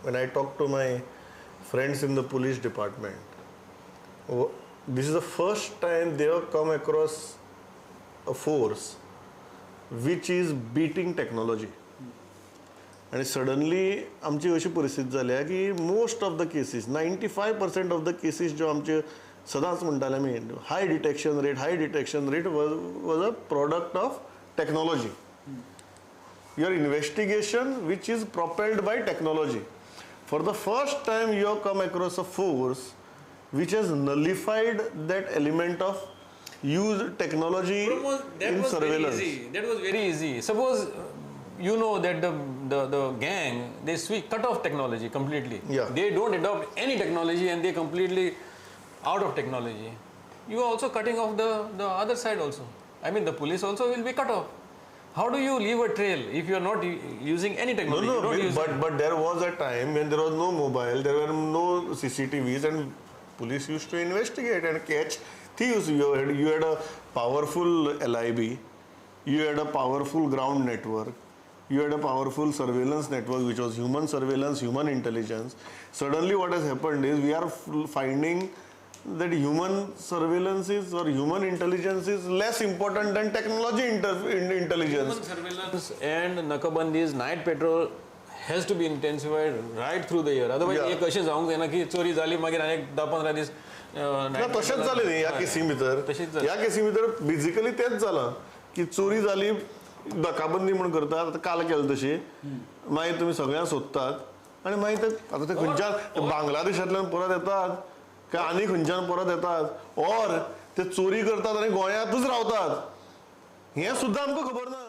when I talk to my friends in the police department, this is the first time they have come across a force which is beating technology. आणि suddenly आमची अशी परिस्थिती जाल्या की most of the cases 95% of the cases ज्यो आमचे सदांच म्हणटाले आमी high detection rate was a product of technology. Your investigation which is propelled by technology. For the first time you have come across a force which has nullified that element of use technology in surveillance. That was very easy. Suppose you know that the gang, they cut off technology completely. Yeah. They don't adopt any technology and they completely out of technology. You are also cutting off the other side also. I mean the police also will be cut off. How do you leave a trail if you are not using any technology? But there was a time when there was no mobile, there were no CCTVs, and police used to investigate and catch thieves. You had a powerful LIB, you had a powerful ground network, you had a powerful surveillance network which was human surveillance, human intelligence. Suddenly what has happened is we are finding that human surveillance is or human intelligence is less important than technology intelligence. Human surveillance and Nakabandi's night patrol has to be intensified right through the year. Otherwise एक अशें जावंक जायना की चोरी जाली मागीर आनी 10-15 दीस तशेंच जालें न्ही ह्या केसी भितर. ह्या केसी भितर बेजिकली तेच जालां की चोरी जाली नाकाबंदी म्हण करतात. आतां काल केलें तशी मागीर तुमी सगळ्यांक सोदतात आनी मागीर ते आतां ते खंयच्यान बांगलादेशांतल्यान परत येतात काय आनी खंयच्यान परत येतात ऑर ते चोरी करतात आनी गोंयांतूच रावतात हें सुद्दां आमकां खबर ना.